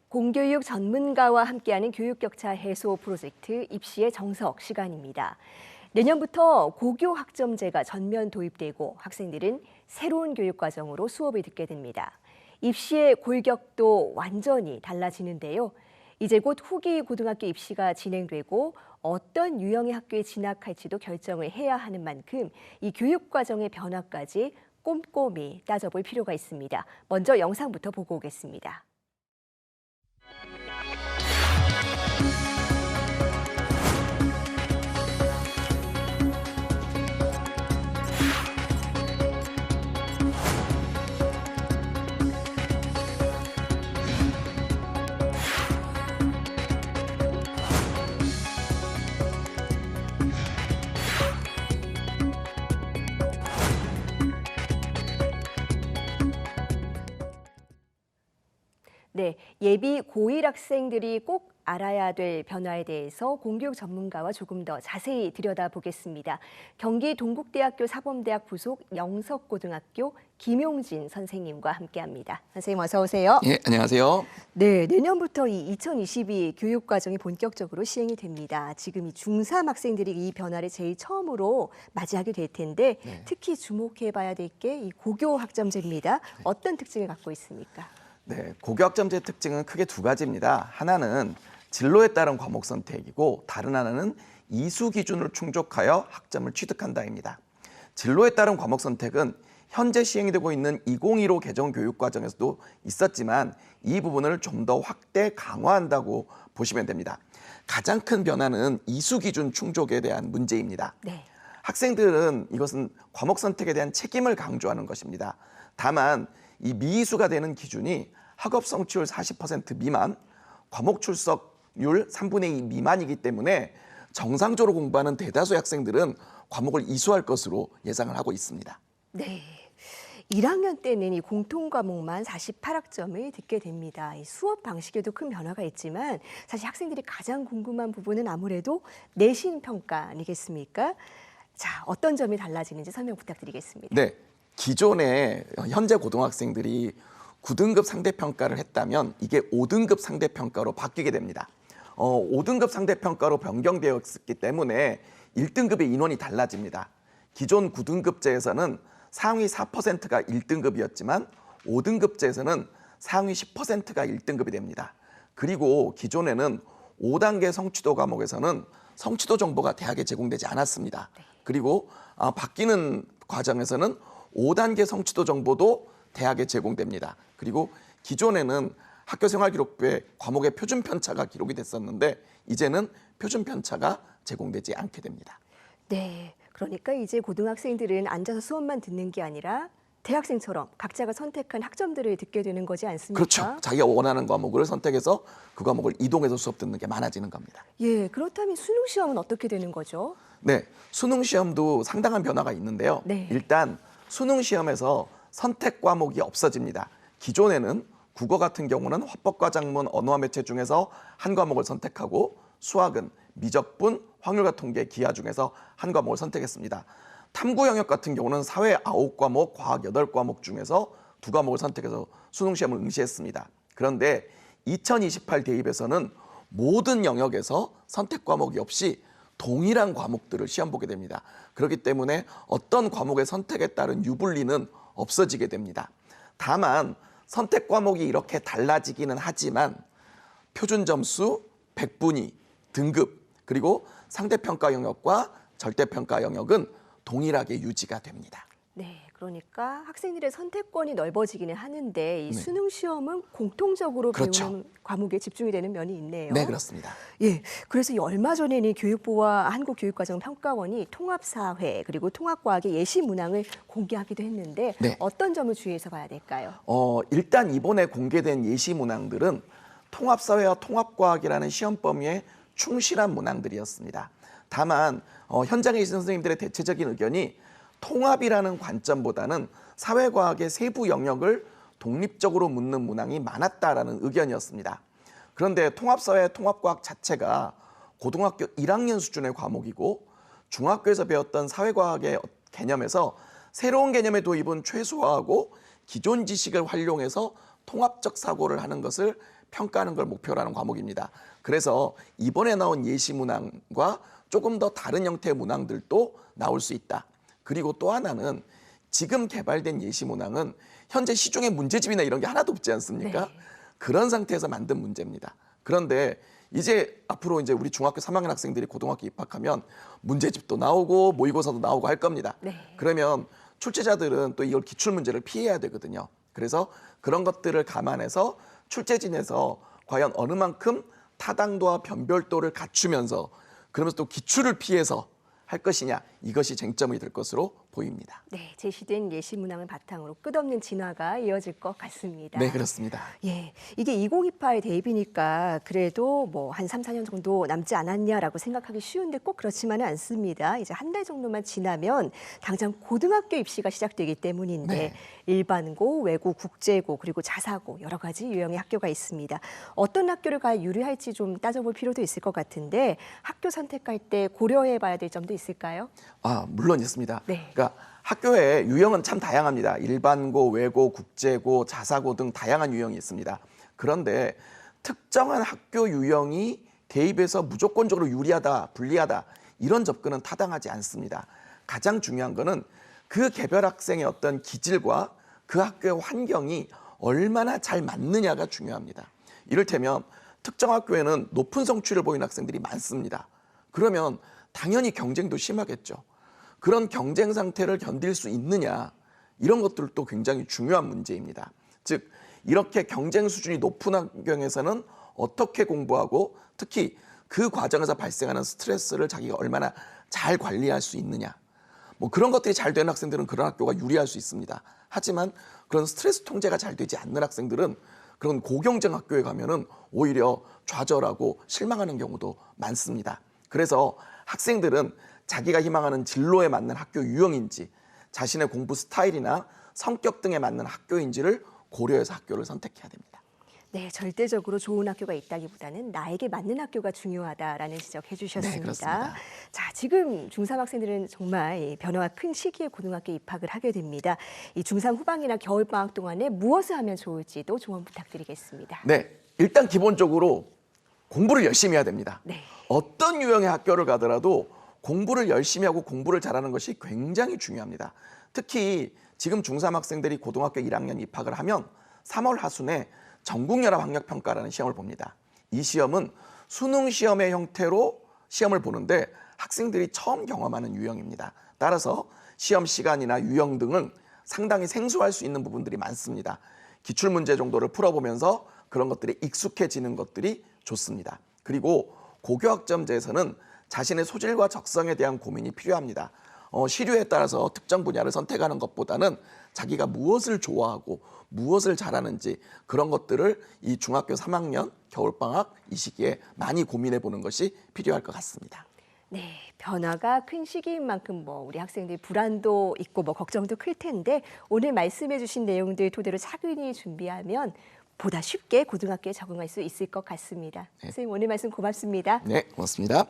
공교육 전문가와 함께하는 교육격차 해소 프로젝트 입시의 정석 시간입니다. 내년부터 고교 학점제가 전면 도입되고 학생들은 새로운 교육과정으로 수업을 듣게 됩니다. 입시의 골격도 완전히 달라지는데요. 이제 곧 후기 고등학교 입시가 진행되고 어떤 유형의 학교에 진학할지도 결정을 해야 하는 만큼 이 교육과정의 변화까지 꼼꼼히 따져볼 필요가 있습니다. 먼저 영상부터 보고 오겠습니다. 네, 예비 고1 학생들이 꼭 알아야 될 변화에 대해서 공교육 전문가와 조금 더 자세히 들여다보겠습니다. 경기 동국대학교 사범대학 부속 영석고등학교 김용진 선생님과 함께합니다. 선생님 어서 오세요. 예, 안녕하세요. 네, 내년부터 이 2022 교육과정이 본격적으로 시행이 됩니다. 지금 이 중3 학생들이 이 변화를 제일 처음으로 맞이하게 될 텐데 특히 주목해봐야 될 게 이 고교 학점제입니다. 어떤 특징을 갖고 있습니까? 네, 고교 학점제 특징은 크게 두 가지입니다. 하나는 진로에 따른 과목 선택이고 다른 하나는 이수 기준을 충족하여 학점을 취득한다입니다. 진로에 따른 과목 선택은 현재 시행이 되고 있는 2015 개정 교육과정에서도 있었지만 이 부분을 좀 더 확대 강화한다고 보시면 됩니다. 가장 큰 변화는 이수 기준 충족에 대한 문제입니다. 네. 학생들은 이것은 과목 선택에 대한 책임을 강조하는 것입니다. 다만 이 미이수가 되는 기준이 학업 성취율 40% 미만, 과목 출석률 3분의 2 미만이기 때문에 정상적으로 공부하는 대다수의 학생들은 과목을 이수할 것으로 예상을 하고 있습니다. 네. 1학년 때는 이 공통 과목만 48학점을 듣게 됩니다. 이 수업 방식에도 큰 변화가 있지만 사실 학생들이 가장 궁금한 부분은 아무래도 내신 평가 아니겠습니까? 자, 어떤 점이 달라지는지 설명 부탁드리겠습니다. 네. 기존에 현재 고등학생들이 9등급 상대평가를 했다면 이게 5등급 상대평가로 바뀌게 됩니다. 5등급 상대평가로 변경되었기 때문에 1등급의 인원이 달라집니다. 기존 9등급제에서는 상위 4%가 1등급이었지만 5등급제에서는 상위 10%가 1등급이 됩니다. 그리고 기존에는 5단계 성취도 과목에서는 성취도 정보가 대학에 제공되지 않았습니다. 그리고 바뀌는 과정에서는 5단계 성취도 정보도 대학에 제공됩니다. 그리고 기존에는 학교생활기록부에 과목의 표준 편차가 기록이 됐었는데 이제는 표준 편차가 제공되지 않게 됩니다. 네, 그러니까 이제 고등학생들은 앉아서 수업만 듣는 게 아니라 대학생처럼 각자가 선택한 학점들을 듣게 되는 거지 않습니까? 그렇죠. 자기가 원하는 과목을 선택해서 그 과목을 이동해서 수업 듣는 게 많아지는 겁니다. 예, 그렇다면 수능 시험은 어떻게 되는 거죠? 네, 수능 시험도 상당한 변화가 있는데요. 네. 일단 수능 시험에서 선택 과목이 없어집니다. 기존에는 국어 같은 경우는 화법과 작문, 언어와 매체 중에서 한 과목을 선택하고 수학은 미적분, 확률과 통계, 기하 중에서 한 과목을 선택했습니다. 탐구 영역 같은 경우는 사회 9과목, 과학 8과목 중에서 2과목을 선택해서 수능 시험을 응시했습니다. 그런데 2028 대입에서는 모든 영역에서 선택 과목이 없이 동일한 과목들을 시험 보게 됩니다. 그렇기 때문에 어떤 과목의 선택에 따른 유불리는 없어지게 됩니다. 다만 선택 과목이 이렇게 달라지기는 하지만 표준 점수, 백분위, 등급, 그리고 상대평가 영역과 절대평가 영역은 동일하게 유지가 됩니다. 네, 그러니까 학생들의 선택권이 넓어지기는 하는데 이 수능 시험은 공통적으로 그렇죠. 배우는 과목에 집중이 되는 면이 있네요. 네, 그렇습니다. 예, 그래서 이 얼마 전에는 교육부와 한국교육과정평가원이 통합사회 그리고 통합과학의 예시 문항을 공개하기도 했는데 네. 어떤 점을 주의해서 봐야 될까요? 일단 이번에 공개된 예시 문항들은 통합사회와 통합과학이라는 시험 범위에 충실한 문항들이었습니다. 다만 현장에 계신 선생님들의 대체적인 의견이 통합이라는 관점보다는 사회과학의 세부 영역을 독립적으로 묻는 문항이 많았다라는 의견이었습니다. 그런데 통합사회, 통합과학 자체가 고등학교 1학년 수준의 과목이고 중학교에서 배웠던 사회과학의 개념에서 새로운 개념의 도입은 최소화하고 기존 지식을 활용해서 통합적 사고를 하는 것을 평가하는 걸 목표로 하는 과목입니다. 그래서 이번에 나온 예시 문항과 조금 더 다른 형태의 문항들도 나올 수 있다. 그리고 또 하나는 지금 개발된 예시 문항은 현재 시중에 문제집이나 이런 게 하나도 없지 않습니까? 네. 그런 상태에서 만든 문제입니다. 그런데 이제 앞으로 이제 우리 중학교 3학년 학생들이 고등학교 입학하면 문제집도 나오고 모의고사도 나오고 할 겁니다. 네. 그러면 출제자들은 또 이걸 기출 문제를 피해야 되거든요. 그래서 그런 것들을 감안해서 출제진에서 과연 어느 만큼 타당도와 변별도를 갖추면서 그러면서 또 기출을 피해서 할 것이냐, 이것이 쟁점이 될 것으로 보입니다. 네, 제시된 예시 문항을 바탕으로 끝없는 진화가 이어질 것 같습니다. 네, 그렇습니다. 예, 이게 2028 대입이니까 그래도 뭐 한 3, 4년 정도 남지 않았냐라고 생각하기 쉬운데 꼭 그렇지만은 않습니다. 이제 한 달 정도만 지나면 당장 고등학교 입시가 시작되기 때문인데 네. 일반고, 외고, 국제고, 그리고 자사고 여러 가지 유형의 학교가 있습니다. 어떤 학교를 가야 유리할지 좀 따져볼 필요도 있을 것 같은데 학교 선택할 때 고려해 봐야 될 점도 있을까요? 물론 있습니다. 네. 그러니까 학교의 유형은 참 다양합니다. 일반고, 외고, 국제고, 자사고 등 다양한 유형이 있습니다. 그런데 특정한 학교 유형이 대입에서 무조건적으로 유리하다, 불리하다 이런 접근은 타당하지 않습니다. 가장 중요한 거는 그 개별 학생의 어떤 기질과 그 학교의 환경이 얼마나 잘 맞느냐가 중요합니다. 이를테면 특정 학교에는 높은 성취를 보이는 학생들이 많습니다. 그러면 당연히 경쟁도 심하겠죠. 그런 경쟁 상태를 견딜 수 있느냐, 이런 것들도 굉장히 중요한 문제입니다. 즉 이렇게 경쟁 수준이 높은 환경에서는 어떻게 공부하고 특히 그 과정에서 발생하는 스트레스를 자기가 얼마나 잘 관리할 수 있느냐, 뭐 그런 것들이 잘 되는 학생들은 그런 학교가 유리할 수 있습니다. 하지만 그런 스트레스 통제가 잘 되지 않는 학생들은 그런 고경쟁 학교에 가면은 오히려 좌절하고 실망하는 경우도 많습니다. 그래서 학생들은 자기가 희망하는 진로에 맞는 학교 유형인지 자신의 공부 스타일이나 성격 등에 맞는 학교인지를 고려해서 학교를 선택해야 됩니다. 네, 절대적으로 좋은 학교가 있다기보다는 나에게 맞는 학교가 중요하다라는 지적해 주셨습니다. 네, 그렇습니다. 자, 지금 중3 학생들은 정말 이 변화가 큰 시기에 고등학교 입학을 하게 됩니다. 이 중3 후반기나 겨울방학 동안에 무엇을 하면 좋을지도 조언 부탁드리겠습니다. 네, 일단 기본적으로 공부를 열심히 해야 됩니다. 네. 어떤 유형의 학교를 가더라도 공부를 열심히 하고 공부를 잘하는 것이 굉장히 중요합니다. 특히 지금 중3 학생들이 고등학교 1학년 입학을 하면 3월 하순에 전국연합학력평가라는 시험을 봅니다. 이 시험은 수능 시험의 형태로 시험을 보는데 학생들이 처음 경험하는 유형입니다. 따라서 시험 시간이나 유형 등은 상당히 생소할 수 있는 부분들이 많습니다. 기출문제 정도를 풀어보면서 그런 것들이 익숙해지는 것들이 좋습니다. 그리고 고교학점제에서는 자신의 소질과 적성에 대한 고민이 필요합니다. 시류에 따라서 특정 분야를 선택하는 것보다는 자기가 무엇을 좋아하고 무엇을 잘하는지 그런 것들을 이 중학교 3학년 겨울방학 이 시기에 많이 고민해 보는 것이 필요할 것 같습니다. 네, 변화가 큰 시기인 만큼 뭐 우리 학생들 불안도 있고 뭐 걱정도 클 텐데 오늘 말씀해 주신 내용들 토대로 차근히 준비하면 보다 쉽게 고등학교에 적응할 수 있을 것 같습니다. 네. 선생님 오늘 말씀 고맙습니다. 네, 고맙습니다.